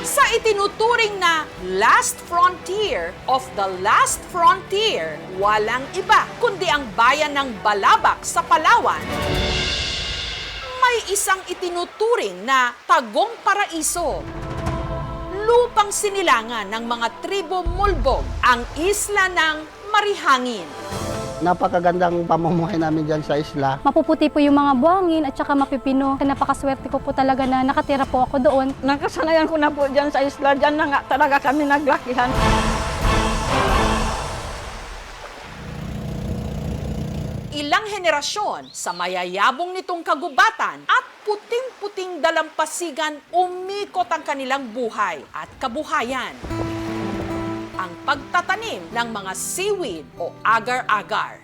Sa itinuturing na last frontier of the last frontier, walang iba kundi ang bayan ng Balabac sa Palawan. May isang itinuturing na Tagong Paraiso. Lupang sinilangan ng mga tribo Mulbog, ang isla ng Marihangin. Napakagandang pamumuhay namin dyan sa isla. Mapuputi po yung mga buhangin at saka mapipino. Napakaswerte ko po talaga na nakatira po ako doon. Nakasanayan ko na po dyan sa isla. Dyan na nga talaga kami naglakihan. Ilang henerasyon sa mayayabong nitong kagubatan at puting-puting dalampasigan umikot ang kanilang buhay at kabuhayan. Ang pagtatanim ng mga seaweed o agar-agar.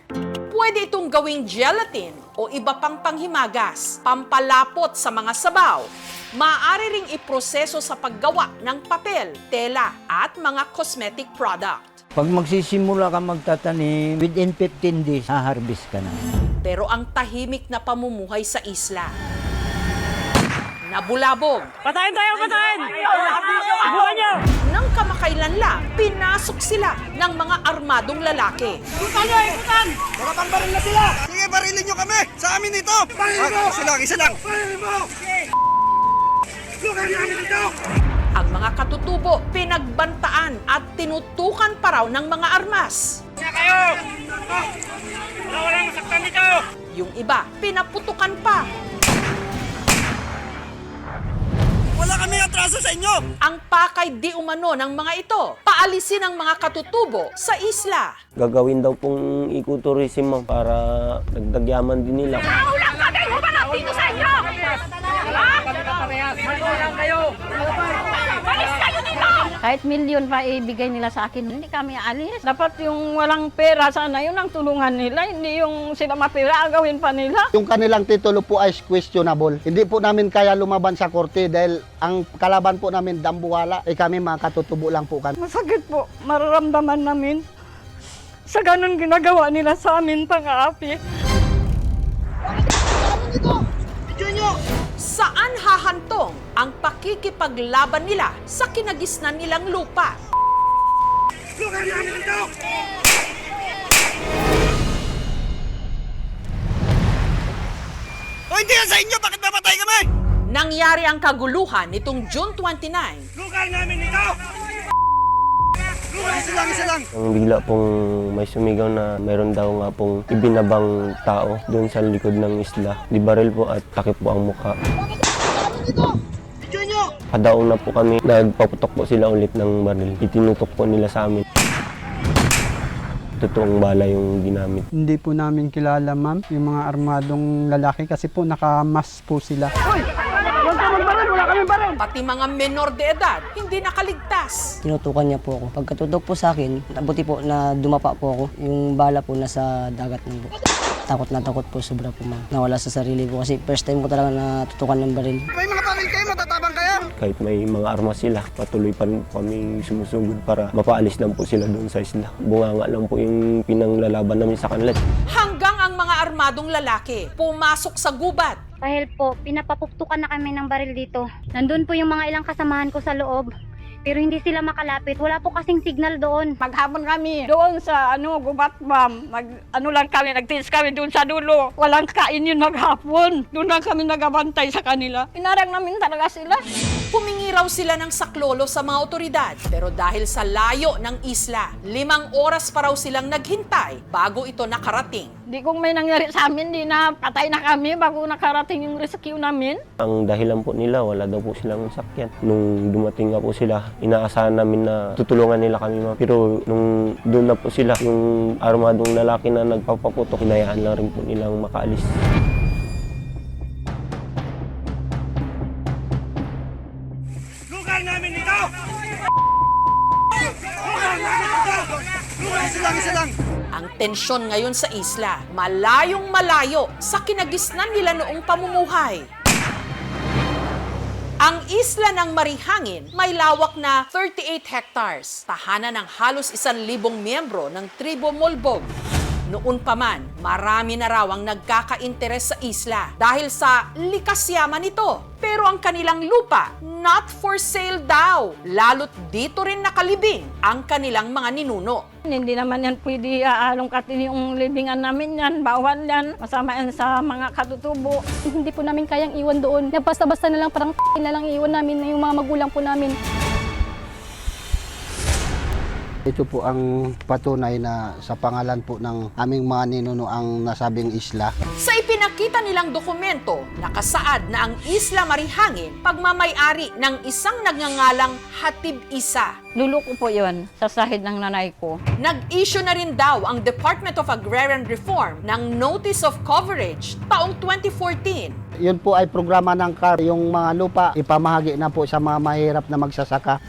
Pwede itong gawing gelatin o iba pang panghimagas, pampalapot sa mga sabaw. Maaari ring iproseso sa paggawa ng papel, tela at mga cosmetic product. Pag magsisimula ka magtatanim, within 15 days, haharvest ka na. Pero ang tahimik na pamumuhay sa isla, nabulabog. Patayin tayo! Patayin! Ibuhan niyo! Nang kamakailan lang, pinasok sila ng mga armadong lalaki. Baka pambaril na sila! Sige, barilin nyo kami! Sa amin ito! Barilin mo! Isa lang! Barilin mo! Lugar namin ito! Ang mga katutubo, pinagbantaan at tinutukan pa raw ng mga armas. Kaya kayo! Walang saktan dito! Yung iba, pinaputukan pa. Wala kami atraso sa inyo! Ang pakay di umano ng mga ito, paalisin ang mga katutubo sa isla. Gagawin daw pong ecotourism ma'am para dagdag yaman din nila. Ulang kami! Humanap dito sa inyo! Magulang kayo! Alis kayo dito! Kahit milyon pa ibigay nila sa akin, hindi kami alis. Dapat yung walang pera sana, yun ang tulungan nila. Hindi yung sila mapira, gawin pa nila. Yung kanilang titulo po ay questionable. Hindi po namin kaya lumaban sa korte dahil ang kalaban po namin dambuhala. Kami mga katutubo lang po kami. Masakit po, mararamdaman namin sa ganun ginagawa nila sa amin, pang-aapi. Saan hahantong ang pakikipaglaban nila sa kinagisnan nilang lupa? Lugar namin ito! O hindi yan sa inyo! Bakit mamatay kami? Nangyari ang kaguluhan nitong June 29. Lugar namin ito! Lugar isa lang! Ang bigla pong may sumigaw na mayroon daw nga pong ibinabang tao doon sa likod ng isla. Di baril po at takip po ang mukha. Video nyo! Padaong na po kami, nagpaputok po sila ulit ng baril. Itinutok po nila sa amin. Totoong bala yung ginamit. Hindi po namin kilala, ma'am, yung mga armadong lalaki kasi po nakamas po sila. Pati mga menor de edad, hindi nakaligtas. Tinutukan niya po ako. Pagkatutok po sa akin, buti po na dumapa po ako. Yung bala po nasa dagat ng po. Takot na takot po, sobra po ma'am. Nawala sa sarili po kasi first time ko talaga natutukan ng baril. May mga baril kayo, matatabang kayo! Kahit may mga armas sila, patuloy pa rin po kami sumusugod para mapaalis lang po sila doon sa isla. Bunganga lang po yung pinanglalaban namin sa kanila. Hanggang ang mga armadong lalaki pumasok sa gubat. Dahil po, pinapapuktukan na kami ng baril dito. Nandun po yung mga ilang kasamahan ko sa loob. Pero hindi sila makalapit. Wala po kasing signal doon. Maghapon kami doon sa gubat ma'am. Lang kami, nagtiis kami doon sa dulo. Walang kain yun maghapon. Doon lang kami nagabantay sa kanila. Inarang namin talaga sila. Humingi raw sila ng saklolo sa mga otoridad. Pero dahil sa layo ng isla, 5 oras pa raw silang naghintay bago ito nakarating. Di kung may nangyari sa amin, di na patay na kami bago nakarating yung rescue namin. Ang dahilan po nila, wala daw po silang sakyan. Nung dumating nga po sila, inaasahan namin na tutulungan nila kami ma'am. Pero nung doon na po sila, yung armadong lalaki na nagpapaputok, hinayaan lang rin po nilang makaalis. Lugar namin ito! Lugar namin ito! Lugar isa lang! Ang tensyon ngayon sa isla, malayong malayo sa kinagisnan nila noong pamumuhay. Ang isla ng Marihangin may lawak na 38 hectares, tahanan ng halos 1,000 miyembro ng tribo Mulbog. Noon pa man, marami na raw ang nagkaka-interes sa isla dahil sa likas yaman nito. Pero ang kanilang lupa, not for sale daw. Lalo't dito rin nakalibing ang kanilang mga ninuno. Hindi naman yan pwede alongkatin yung libingan namin yan. Bawal yan. Masama yan sa mga katutubo. Hindi po namin kayang iwan doon. Basta-basta na lang, parang na lang iwan namin yung mga magulang po namin. Ito po ang patunay na sa pangalan po ng aming mga ninuno ang nasabing isla. Sa ipinakita nilang dokumento, nakasaad na ang Isla Marihangin pagmamay-ari ng isang nagngangalang Hatib Isa. Luluko po yun sa sahid ng nanay ko. Nag-issue na rin daw ang Department of Agrarian Reform ng Notice of Coverage taong 2014. Yun po ay programa ng CAR. Yung mga lupa ipamahagi na po sa mga mahirap na magsasaka.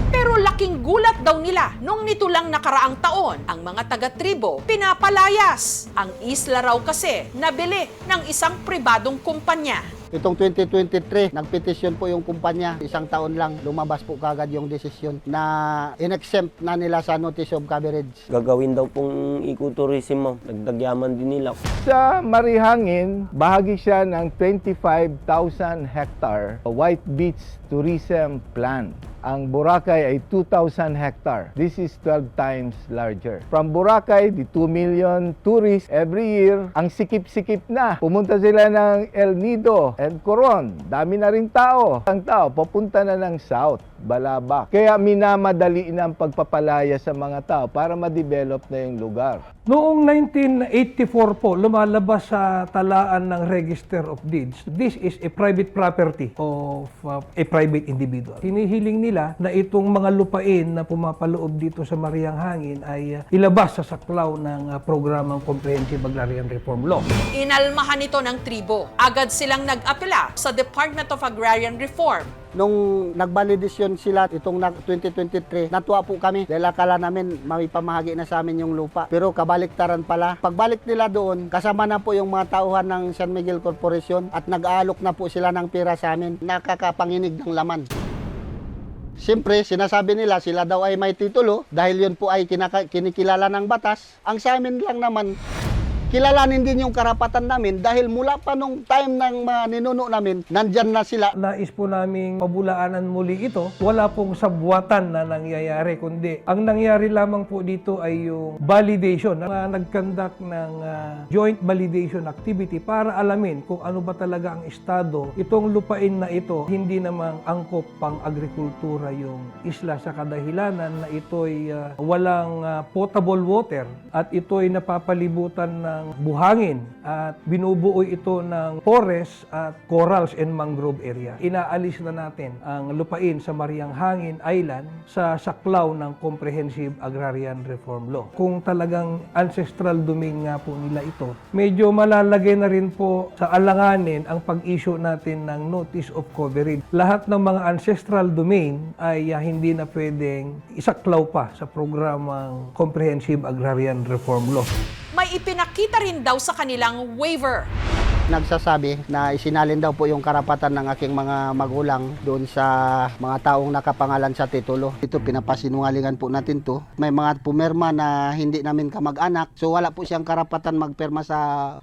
Pero laking gulat daw nila nung nito lang nakaraang taon ang mga taga-tribo pinapalayas. Ang isla raw kasi nabili ng isang pribadong kumpanya. Itong 2023, nagpetisyon po yung kumpanya. Isang taon lang, lumabas po kagad yung desisyon na in-exempt na nila sa notice of coverage. Gagawin daw pong ecotourism, ma'am. Dagdagyaman din nila. Sa Marihangin, bahagi siya ng 25,000 hectare White Beach Tourism Plan. Ang Boracay ay 2,000 hectare. This is 12 times larger. From Boracay, the 2 million tourists every year. Ang sikip-sikip na. Pumunta sila ng El Nido and Coron. Dami na rin tao. Ang tao, papunta na ng South, Balabac. Kaya minamadali na ang pagpapalaya sa mga tao para ma-develop na yung lugar. Noong 1984 po, lumalabas sa talaan ng Register of Deeds. This is a private property of a private individual. Hinihiling nila na itong mga lupain na pumapaloob dito sa Marihangin ay ilabas sa saklaw ng programang Comprehensive Agrarian Reform Law. Inalmahan ito ng tribo. Agad silang nag-apela sa Department of Agrarian Reform. Nung nagbalidisyon sila itong 2023, natuwa po kami dahil akala namin mapamahagi na sa amin yung lupa. Pero kabaliktaran pala. Pagbalik nila doon, kasama na po yung mga tauhan ng San Miguel Corporation at nag-aalok na po sila ng pera sa amin. Nakakapanginig ng laman. Siyempre, sinasabi nila sila daw ay may titulo dahil yun po ay kinikilala ng batas. Ang sa amin lang naman, kilalanin din yung karapatan namin dahil mula pa nung time ng mga ninuno namin, nandyan na sila. Nais po naming pabulaanan muli ito. Wala pong sabwatan na nangyayari, kundi ang nangyari lamang po dito ay yung validation. Nag-conduct ng joint validation activity para alamin kung ano ba talaga ang estado. Itong lupain na ito, hindi namang angkop pang agrikultura yung isla sa kadahilanan na ito'y walang potable water at ito'y napapalibutan ng buhangin at binubuo ito ng forest at corals and mangrove area. Inaalis na natin ang lupain sa Marihangin Island sa saklaw ng Comprehensive Agrarian Reform Law. Kung talagang ancestral domain nga po nila ito, medyo malalagay na rin po sa alanganin ang pag-issue natin ng Notice of Coverage. Lahat ng mga ancestral domain ay hindi na pwedeng isaklaw pa sa programang Comprehensive Agrarian Reform Law. May ipinakita rin daw sa kanilang waiver. Nagsasabi na isinalin daw po yung karapatan ng aking mga magulang doon sa mga taong nakapangalan sa titulo. Ito, pinapasinungalingan po natin to. May mga pumirma na hindi namin kamag-anak, so wala po siyang karapatan magpirma sa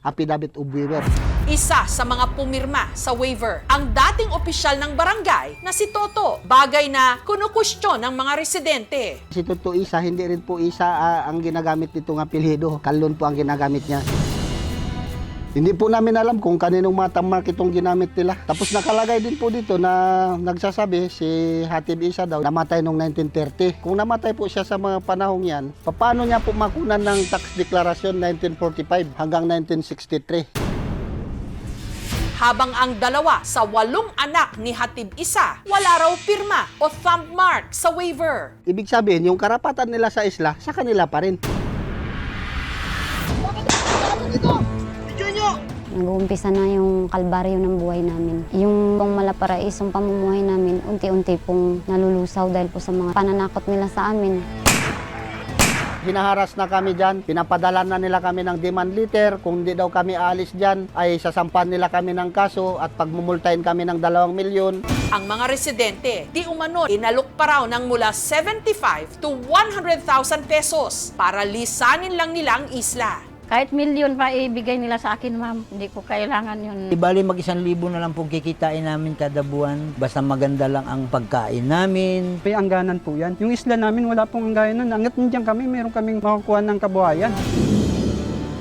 affidavit of waiver. Isa sa mga pumirma sa waiver, ang dating opisyal ng barangay na si Toto. Bagay na kunukwestiyon ng mga residente. Si Toto Isa, hindi rin po Isa ang ginagamit nitong apelyido. Kalon po ang ginagamit niya. Hindi po namin alam kung kaninong matamark itong ginamit nila. Tapos nakalagay din po dito na nagsasabi si Hatib Isa daw namatay noong 1930. Kung namatay po siya sa mga panahong yan, paano niya po makunan ng tax declaration 1945 hanggang 1963? Habang ang dalawa sa 8 anak ni Hatib Isa, wala raw pirma o thumb mark sa waiver. Ibig sabihin, yung karapatan nila sa isla, sa kanila pa rin. Nag-uumpisa na yung kalbaryo ng buhay namin. Yung malaparaisong pamumuhay namin, unti-unti pong nalulusaw dahil po sa mga pananakot nila sa amin. hinaharas na kami dyan. Pinapadala na nila kami ng demand letter. Kung hindi daw kami aalis dyan, ay sasampan nila kami ng kaso at pagmumultahin kami ng 2 milyon. Ang mga residente, di umano, inalok pa raw ng mula 75 to 100,000 pesos para lisanin lang nila ang isla. Kahit milyon pa ibigay nila sa akin, ma'am. Hindi ko kailangan yun. Di bali mag 1,000 na lang po kikitain namin kada buwan. Basta maganda lang ang pagkain namin. May angganan po yan. Yung isla namin wala pong angganan. Hanggat nandiyan kami, meron kaming makakuha ng kabuhayan.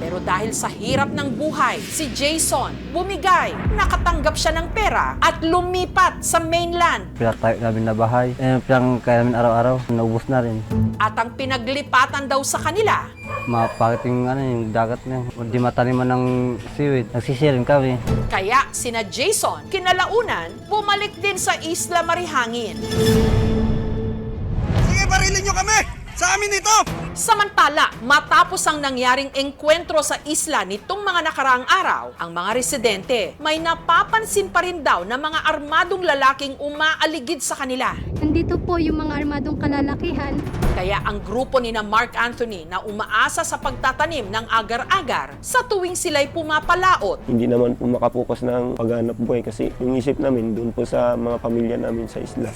Pero dahil sa hirap ng buhay, si Jason bumigay, nakatanggap siya ng pera at lumipat sa mainland. Pinatayo namin na bahay. Pinang kaya namin araw-araw. Naubos na rin. At ang pinaglipatan daw sa kanila, Mapakit yung dagat na. Hindi mataniman ng seaweed. Nagsisirin kami. kaya sina Jason kinalaunan bumalik din sa Isla Marihangin. Sige, barilin nyo kami! Sa amin ito! Samantala, matapos ang nangyaring engkwentro sa isla nitong mga nakaraang araw, ang mga residente may napapansin pa rin daw na mga armadong lalaking umaaligid sa kanila. Nandito po yung mga armadong kalalakihan. Kaya ang grupo ni na Mark Anthony na umaasa sa pagtatanim ng agar-agar sa tuwing sila'y pumapalaot. Hindi naman po makapokus ng paghanap buhay kasi yung isip namin doon po sa mga pamilya namin sa isla.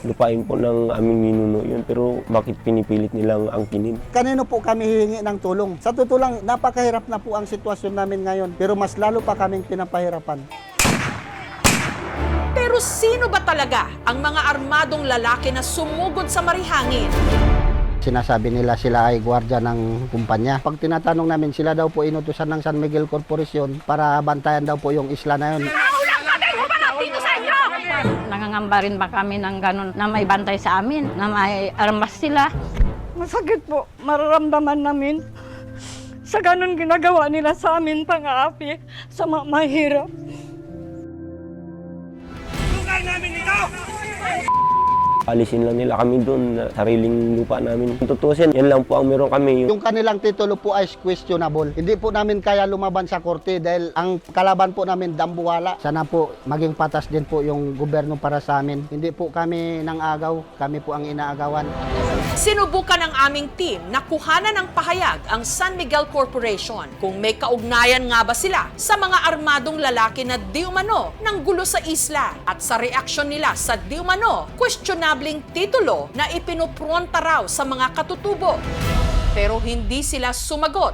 Lupain po ng aming ninuno yun, pero bakit pinipilit nilang angkinin? Kanino po kami hihingi ng tulong? Sa totoo lang, napakahirap na po ang sitwasyon namin ngayon, pero mas lalo pa kaming pinapahirapan. Pero sino ba talaga ang mga armadong lalaki na sumugod sa Marihangin? Sinasabi nila sila ay gwardiya ng kumpanya. Pag tinatanong namin, sila daw po inutusan ng San Miguel Corporation para bantayan daw po yung isla na yun. Nangangamba rin ba kami ng ganun na may bantay sa amin, na may armas sila? Masakit po, mararamdaman namin sa ganun ginagawa nila sa amin, pang-aapi, sa mahirap. Lugar namin ito! Alisin lang nila kami doon, sariling lupa namin. Kung tutusin, yan lang po ang meron kami. Yung kanilang titulo po ay questionable. Hindi po namin kaya lumaban sa korte dahil ang kalaban po namin dambuwala. Sana po maging patas din po yung gobyerno para sa amin. Hindi po kami nang agaw, kami po ang inaagawan. Sinubukan ng aming team na kuhanan ng pahayag ang San Miguel Corporation kung may kaugnayan nga ba sila sa mga armadong lalaki na di umano ng gulo sa isla. At sa reaksyon nila sa di umano, questionabling titulo na ipinupronta raw sa mga katutubo. Pero hindi sila sumagot.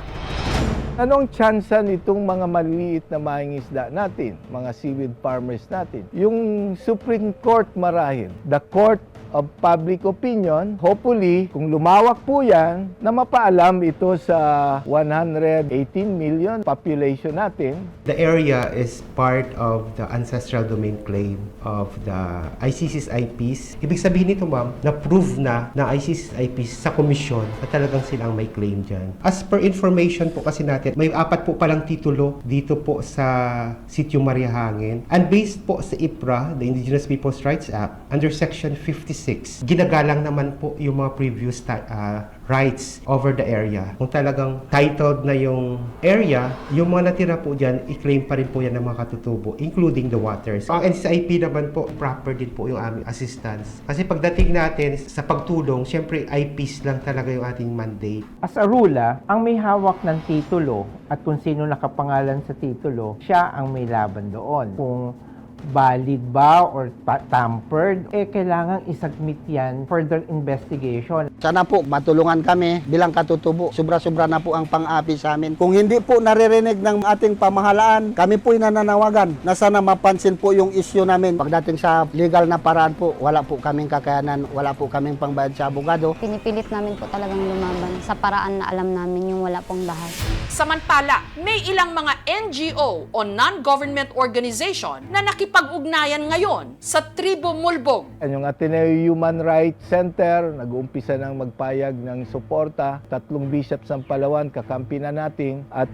Anong tsansa nitong mga maliliit na mangingisda natin, mga seaweed farmers natin? Yung Supreme Court marahil, the Court of Public Opinion, hopefully, kung lumawak po yan, na mapaalam ito sa 118 million population natin. The area is part of the ancestral domain claim of the ICC's IPs. Ibig sabihin nito, ma'am, na-prove na ng ICC's IPs sa komisyon na talagang silang may claim dyan. As per information po kasi natin, may 4 po palang titulo dito po sa Sitio Marihangin. And based po sa IPRA, the Indigenous Peoples' Rights Act, under Section 56, ginagalang naman po yung mga previous rights over the area. Kung talagang titled na yung area, yung mga natira po dyan, i-claim pa rin po yan ng mga katutubo, including the waters. Ang NCIP naman po, proper din po yung aming assistance. Kasi pagdating natin sa pagtulong, syempre IPs lang talaga yung ating mandate. As a rule, ang may hawak ng titulo at kung sino nakapangalan sa titulo, siya ang may laban doon. Kung valid ba or tampered, kailangan isubmit yan further investigation. Sana po matulungan kami bilang katutubo. Sobra-sobra na po ang pang-api sa amin. Kung hindi po naririnig ng ating pamahalaan, kami po'y nananawagan na sana mapansin po yung issue namin. Pagdating sa legal na paraan po, wala po kaming kakayanan, wala po kaming pangbayad sa abogado. Pinipilit namin po talagang lumaban sa paraan na alam namin yung wala pong bahas. Samantala, may ilang mga NGO o non-government organization na nakipag-ugnayan ngayon sa Tribo Mulbog. Yung Ateneo Human Rights Center, nag-uumpisa ng magpayag ng suporta. 3 bishops ng Palawan, kakampi na natin. At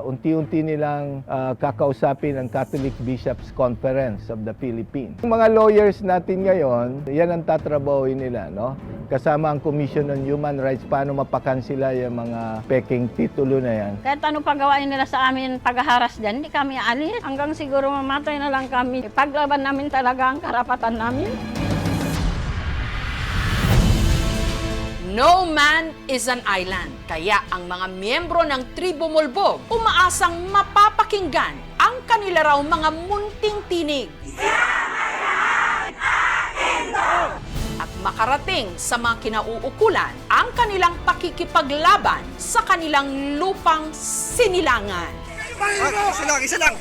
unti-unti nilang kakausapin ang Catholic Bishops Conference of the Philippines. Yung mga lawyers natin ngayon, yan ang tatrabahuin nila, no? Kasama ang Commission on Human Rights, paano mapakansila yung mga peking titulo na yan. Kahit ano pagawain nila sa amin, paghaharas dyan, hindi kami alis. Hanggang siguro mamatay na lang kami. Ipaglaban namin talaga ang karapatan namin. No man is an island. Kaya ang mga miyembro ng Tribo Mulbog umaasang mapapakinggan ang kanila raw mga munting tinig. At makarating sa mga kinauukulan ang kanilang pakikipaglaban sa kanilang lupang sinilangan. Isa lang, isa lang.